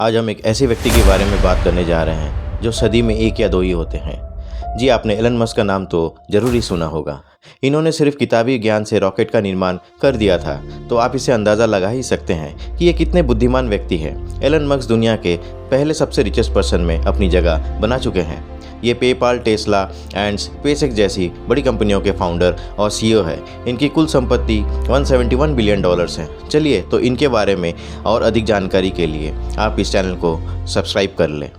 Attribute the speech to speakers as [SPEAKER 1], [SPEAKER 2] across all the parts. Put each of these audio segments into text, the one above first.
[SPEAKER 1] आज हम एक ऐसे व्यक्ति के बारे में बात करने जा रहे हैं जो सदी में एक या दो ही होते हैं। जी, आपने एलन मस्क का नाम तो जरूर ही सुना होगा। इन्होंने सिर्फ किताबी ज्ञान से रॉकेट का निर्माण कर दिया था, तो आप इसे अंदाज़ा लगा ही सकते हैं कि ये कितने बुद्धिमान व्यक्ति हैं। एलन मस्क दुनिया के पहले सबसे रिचेस्ट पर्सन में अपनी जगह बना चुके हैं। ये पेपाल, टेस्ला एंड स्पेसएक्स जैसी बड़ी कंपनियों के फाउंडर और सीईओ है। इनकी कुल संपत्ति $171 बिलियन है। चलिए तो इनके बारे में और अधिक जानकारी के लिए आप इस चैनल को सब्सक्राइब कर लें।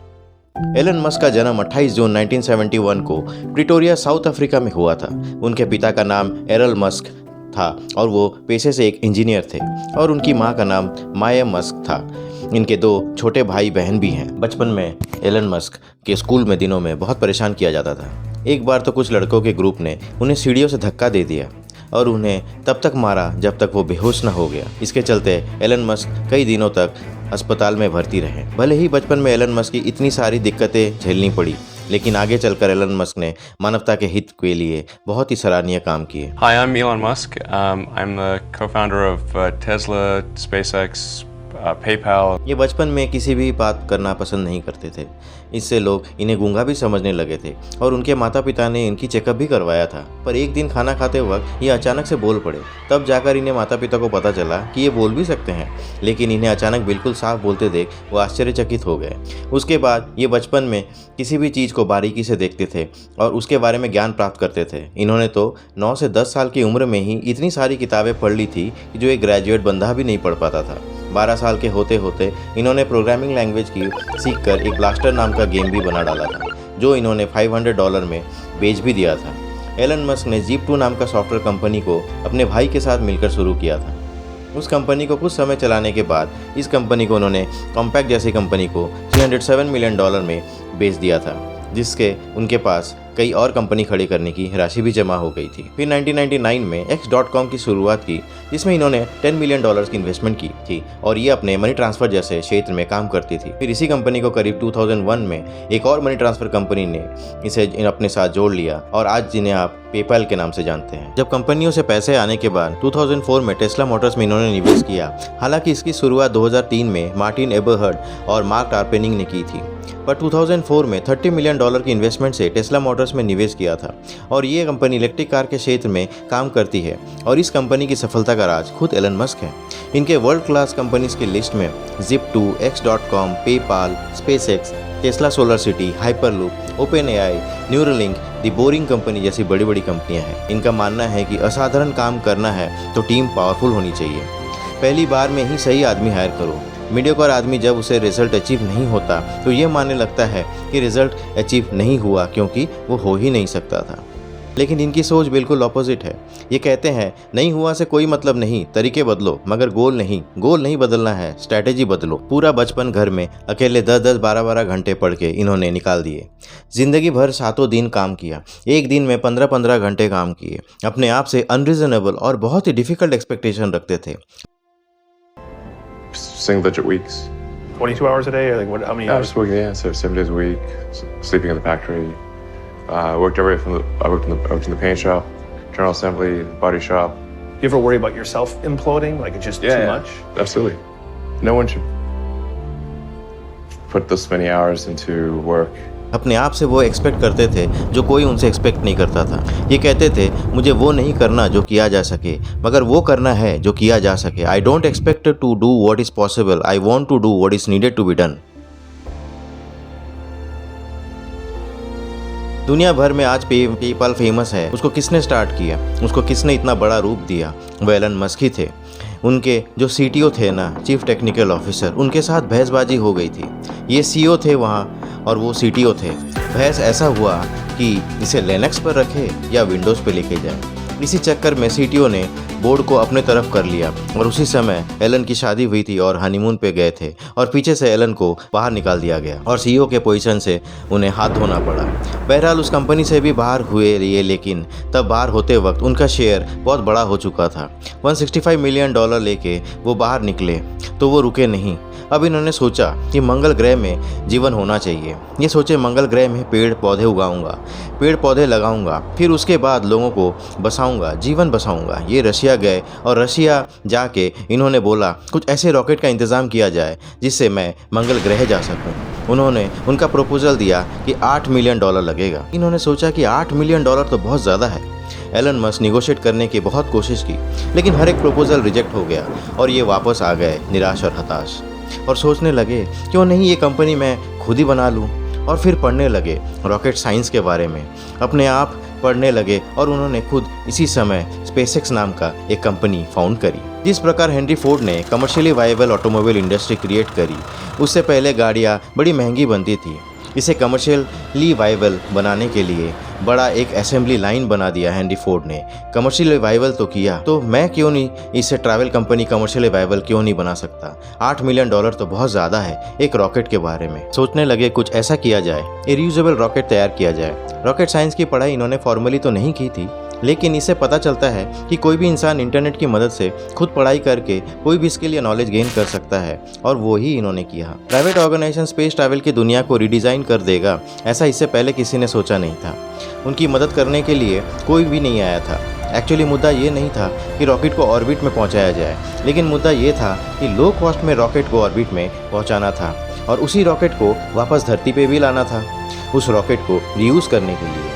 [SPEAKER 1] एलन मस्क का जन्म 28 जून 1971 को प्रिटोरिया, साउथ अफ्रीका में हुआ था। उनके पिता का नाम एरल मस्क था और वो पेशे से एक इंजीनियर थे, और उनकी मां का नाम माया मस्क था। इनके दो छोटे भाई बहन भी हैं। बचपन में एलन मस्क के स्कूल में दिनों में बहुत परेशान किया जाता था। एक बार तो कुछ लड़कों के ग्रुप ने उन्हें सीढ़ियों से धक्का दे दिया और उन्हें तब तक मारा जब तक वो बेहोश न हो गया। इसके चलते एलन मस्क कई दिनों तक अस्पताल में भर्ती रहे। भले ही बचपन में एलन मस्क की इतनी सारी दिक्कतें झेलनी पड़ी, लेकिन आगे चलकर एलन मस्क ने मानवता के हित के लिए बहुत ही सराहनीय काम किए।
[SPEAKER 2] Hi, I'm Elon Musk. I'm the co-founder of Tesla, SpaceX, PayPal.
[SPEAKER 1] ये बचपन में किसी भी बात करना पसंद नहीं करते थे। इससे लोग इन्हें गूंगा भी समझने लगे थे, और उनके माता पिता ने इनकी चेकअप भी करवाया था। पर एक दिन खाना खाते वक्त ये अचानक से बोल पड़े। तब जाकर इन्हें माता पिता को पता चला कि ये बोल भी सकते हैं, लेकिन इन्हें अचानक बिल्कुल साफ बोलते देख वो आश्चर्यचकित हो गए। उसके बाद ये बचपन में किसी भी चीज़ को बारीकी से देखते थे और उसके बारे में ज्ञान प्राप्त करते थे। इन्होंने तो 9 से 10 साल की उम्र में ही इतनी सारी किताबें पढ़ ली थी कि जो एक ग्रेजुएट बंदा भी नहीं पढ़ पाता था। 12 साल के होते होते इन्होंने प्रोग्रामिंग लैंग्वेज की सीखकर एक ब्लास्टर नाम का गेम भी बना डाला था, जो इन्होंने $500 में बेच भी दिया था। एलन मस्क ने Zip2 नाम का सॉफ्टवेयर कंपनी को अपने भाई के साथ मिलकर शुरू किया था। उस कंपनी को कुछ समय चलाने के बाद इस कंपनी को उन्होंने कॉम्पैक्ट जैसी कंपनी को $307 मिलियन में बेच दिया था, जिसके उनके पास कई और कंपनी खड़ी करने की राशि भी जमा हो गई थी। फिर 1999 में X.com की शुरुआत की, जिसमें इन्होंने $10 मिलियन की इन्वेस्टमेंट की थी, और ये अपने मनी ट्रांसफ़र जैसे क्षेत्र में काम करती थी। फिर इसी कंपनी को करीब 2001 में एक और मनी ट्रांसफ़र कंपनी ने इसे अपने साथ जोड़ लिया, और आज जिन्हें आप पेपैल के नाम से जानते हैं। जब कंपनियों से पैसे आने के बाद 2004 में टेस्ला मोटर्स में इन्होंने निवेश किया। हालांकि इसकी शुरुआत 2003 में मार्टिन एबरहर्ड और मार्क टारपेनिंग ने की थी, पर 2004 में $30 मिलियन की इन्वेस्टमेंट से टेस्ला मोटर्स में निवेश किया था, और ये कंपनी इलेक्ट्रिक कार के क्षेत्र में काम करती है। और इस कंपनी की सफलता का राज खुद एलन मस्क है। इनके वर्ल्ड क्लास कंपनीज की लिस्ट में Zip2, X.com, PayPal, SpaceX, Tesla Solar City, Hyperloop, OpenAI, Neuralink, the Boring Company जैसी बड़ी बड़ी कंपनियां हैं। इनका मानना है कि असाधारण काम करना है तो टीम पावरफुल होनी चाहिए। पहली बार में ही सही आदमी हायर करो। मीडियोकर आदमी जब उसे रिजल्ट अचीव नहीं होता तो ये मानने लगता है कि रिजल्ट अचीव नहीं हुआ क्योंकि वो हो ही नहीं सकता था। लेकिन इनकी सोच बिल्कुल ऑपोजिट है। ये कहते हैं नहीं हुआ से कोई मतलब नहीं, तरीके बदलो, मगर गोल नहीं बदलना है, स्ट्रैटेजी बदलो। पूरा बचपन घर में अकेले 10-10, 12-12 घंटे पढ़ के इन्होंने निकाल दिए। जिंदगी भर 7 दिन काम किया, एक दिन में 15-15 घंटे काम किए। अपने आप से अनरीजनेबल और बहुत ही डिफिकल्ट एक्सपेक्टेशन रखते थे।
[SPEAKER 2] Single digit weeks.
[SPEAKER 3] 22 hours a day, or like what? How many
[SPEAKER 2] I
[SPEAKER 3] hours?
[SPEAKER 2] was working, so 7 days a week, sleeping in the factory. I worked in the paint shop, general assembly, body shop.
[SPEAKER 3] You ever worry about yourself imploding? Like it's just too much?
[SPEAKER 2] Absolutely. No one should put this many hours into work.
[SPEAKER 1] अपने आप से वो expect करते थे जो कोई उनसे expect नहीं करता था। ये कहते थे मुझे वो नहीं करना जो किया जा सके, मगर वो करना है जो किया जा सके। I don't expect to do what is possible, I want to do what is needed to be done. दुनिया भर में आज पेपाल फेमस है। उसको किसने स्टार्ट किया, उसको किसने इतना बड़ा रूप दिया, वो एलन मस्क ही थे। उनके जो सीटीओ थे ना, चीफ टेक्निकल ऑफिसर, उनके साथ बहसबाजी हो गई थी। ये सीईओ थे वहाँ और वो सीटीओ थे। बहस ऐसा हुआ कि इसे लिनक्स पर रखे या विंडोज़ पे लेके जाए। इसी चक्कर में सीटीओ ने बोर्ड को अपने तरफ कर लिया, और उसी समय एलन की शादी हुई थी और हनीमून पे गए थे, और पीछे से एलन को बाहर निकाल दिया गया और सीईओ के पोजीशन से उन्हें हाथ धोना पड़ा। बहरहाल उस कंपनी से भी बाहर हुए ये, लेकिन तब बाहर होते वक्त उनका शेयर बहुत बड़ा हो चुका था। $165 मिलियन लेके वो बाहर निकले तो वो रुके नहीं। अब इन्होंने सोचा कि मंगल ग्रह में जीवन होना चाहिए। ये सोचे मंगल ग्रह में पेड़ पौधे उगाऊंगा, पेड़ पौधे लगाऊंगा, फिर उसके बाद लोगों को बसाऊंगा, जीवन बसाऊंगा। ये रशिया रशिया गए और रशिया जाके इन्होंने बोला कुछ ऐसे रॉकेट का इंतज़ाम किया जाए जिससे मैं मंगल ग्रह जा सकूं। उन्होंने उनका प्रपोजल दिया कि $8 मिलियन लगेगा। इन्होंने सोचा कि $8 मिलियन तो बहुत ज़्यादा है। एलन मस्क निगोशिएट करने की बहुत कोशिश की, लेकिन हर एक प्रपोजल रिजेक्ट हो गया और ये वापस आ गए निराश और हताश, और सोचने लगे क्यों नहीं ये कंपनी मैं खुद ही बना लूँ। और फिर पढ़ने लगे रॉकेट साइंस के बारे में, अपने आप पढ़ने लगे और उन्होंने खुद इसी समय स्पेसएक्स नाम का एक कंपनी फाउंड करी। जिस प्रकार हेनरी फोर्ड ने commercially viable automobile industry create करी, उससे पहले गाड़ियाँ बड़ी महंगी बनती थी। इसे कमर्शियली वायबल बनाने के लिए बड़ा एक असेंबली लाइन बना दिया हेनरी फोर्ड ने। कमर्शियली वायबल तो किया, तो मैं क्यों नहीं इसे ट्रैवल कंपनी कमर्शियली वायबल क्यों नहीं बना सकता। $8 मिलियन तो बहुत ज़्यादा है एक रॉकेट के बारे में। सोचने लगे कुछ ऐसा किया जाए, रियूजेबल रॉकेट तैयार किया जाए। रॉकेट साइंस की पढ़ाई इन्होंने फॉर्मली तो नहीं की थी, लेकिन इससे पता चलता है कि कोई भी इंसान इंटरनेट की मदद से खुद पढ़ाई करके कोई भी स्किल या नॉलेज गेन कर सकता है, और वो ही इन्होंने किया। प्राइवेट ऑर्गेनाइजेशन स्पेस ट्रैवल की दुनिया को रिडिज़ाइन कर देगा, ऐसा इससे पहले किसी ने सोचा नहीं था। उनकी मदद करने के लिए कोई भी नहीं आया था। एक्चुअली मुद्दा ये नहीं था कि रॉकेट को ऑर्बिट में पहुंचाया जाए, लेकिन मुद्दा ये था कि लो कॉस्ट में रॉकेट को ऑर्बिट में पहुंचाना था और उसी रॉकेट को वापस धरती पे भी लाना था, उस रॉकेट को रीयूज़ करने के लिए।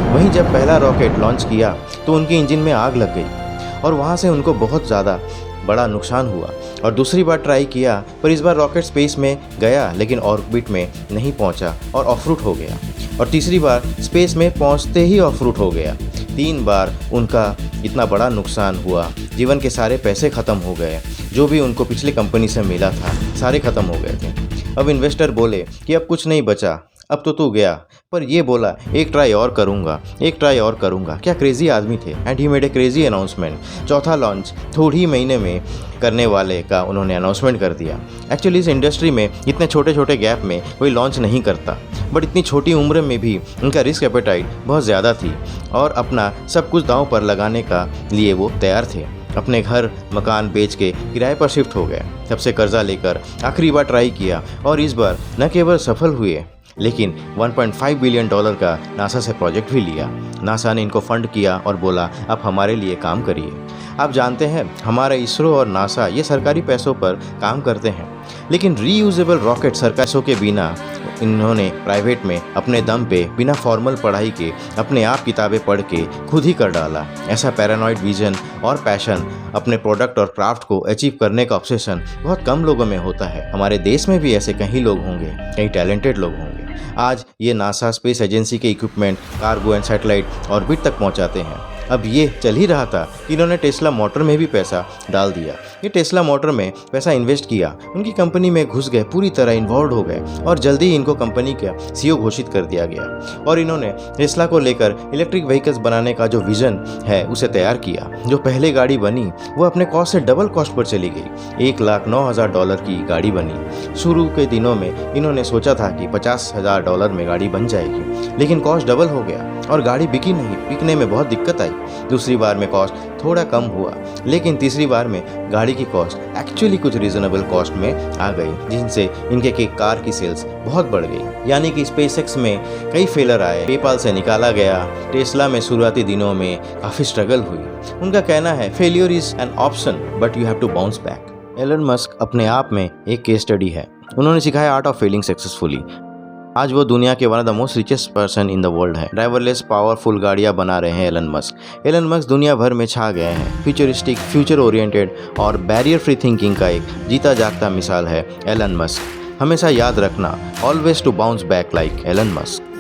[SPEAKER 1] वहीं जब पहला रॉकेट लॉन्च किया तो उनके इंजन में आग लग गई और वहाँ से उनको बहुत ज़्यादा बड़ा नुकसान हुआ। और दूसरी बार ट्राई किया, पर इस बार रॉकेट स्पेस में गया लेकिन ऑर्बिट में नहीं पहुँचा और ऑफ रूट हो गया। और तीसरी बार स्पेस में पहुँचते ही ऑफ रूट हो गया। 3 बार उनका इतना बड़ा नुकसान हुआ, जीवन के सारे पैसे ख़त्म हो गए, जो भी उनको पिछले कंपनी से मिला था सारे ख़त्म हो गए थे। अब इन्वेस्टर बोले कि अब कुछ नहीं बचा, अब तो तू गया। पर ये बोला एक ट्राई और करूँगा, एक ट्राई और करूँगा। क्या क्रेजी आदमी थे। And he made a crazy announcement. चौथा लॉन्च थोड़ी ही महीने में करने वाले का उन्होंने अनाउंसमेंट कर दिया। एक्चुअली इस इंडस्ट्री में इतने छोटे छोटे गैप में कोई लॉन्च नहीं करता, बट इतनी छोटी उम्र में भी उनका रिस्क एपेटाइट बहुत ज़्यादा थी और अपना सब कुछ दांव पर लगाने का लिए वो तैयार थे। अपने घर मकान बेच के किराए पर शिफ्ट हो गए, तब से कर्जा लेकर आखिरी बार ट्राई किया और इस बार न केवल सफल हुए, लेकिन $1.5 बिलियन का नासा से प्रोजेक्ट भी लिया। नासा ने इनको फंड किया और बोला आप हमारे लिए काम करिए। आप जानते हैं हमारा इसरो और नासा ये सरकारी पैसों पर काम करते हैं, लेकिन रीयूजेबल रॉकेट सरकारों के बिना इन्होंने प्राइवेट में अपने दम पे बिना फॉर्मल पढ़ाई के अपने आप किताबें पढ़ के खुद ही कर डाला। ऐसा पैरानॉइड विजन और पैशन, अपने प्रोडक्ट और क्राफ्ट को अचीव करने का ऑब्सेशन बहुत कम लोगों में होता है। हमारे देश में भी ऐसे कई लोग होंगे, कई टैलेंटेड लोग होंगे। आज ये नासा स्पेस एजेंसी के equipment cargo and satellite orbit तक पहुंचाते हैं। अब ये चल ही रहा था कि इन्होंने टेस्ला मोटर में भी पैसा डाल दिया। ये टेस्ला मोटर में पैसा इन्वेस्ट किया, उनकी कंपनी में घुस गए, पूरी तरह इन्वॉल्व हो गए और जल्दी ही इनको कंपनी का CEO घोषित कर दिया गया। और इन्होंने टेस्ला को लेकर इलेक्ट्रिक व्हीकल्स बनाने का जो विजन है उसे तैयार किया। जो पहले गाड़ी बनी वो अपने कॉस्ट से डबल कॉस्ट पर चली गई। $1,09,000 की गाड़ी बनी। शुरू के दिनों में इन्होंने सोचा था कि $50,000 में गाड़ी बन जाएगी, लेकिन कॉस्ट डबल हो गया और गाड़ी बिकी नहीं। बिकने में बहुत दिक्कत आई। दूसरी बार में कॉस्ट थोड़ा कम हुआ, लेकिन तीसरी बार में गाड़ी की कॉस्ट एक्चुअली कुछ रीजनेबल कॉस्ट में आ गई, जिनसे इनके कार की सेल्स बहुत बढ़ गई। यानी कि स्पेसएक्स में कई फेलर आए, पेपाल से निकाला गया, टेस्ला में शुरुआती दिनों में काफ़ी स्ट्रगल हुई। उनका कहना है failure is an option but you have to bounce back. Elon Musk अपने आप में एक केस स्टडी है। उन्होंने सिखाया आर्ट ऑफ फेलिंग सक्सेसफुली। आज वो दुनिया के one of the most richest person in the world है। ड्राइवरलेस पावरफुल गाड़ियां बना रहे हैं एलन मस्क। एलन मस्क दुनिया भर में छा गए हैं। फ्यूचरिस्टिक, फ्यूचर ओरिएंटेड और बैरियर फ्री थिंकिंग का एक जीता जागता मिसाल है एलन मस्क। हमेशा याद रखना, always to bounce back like Elon Musk.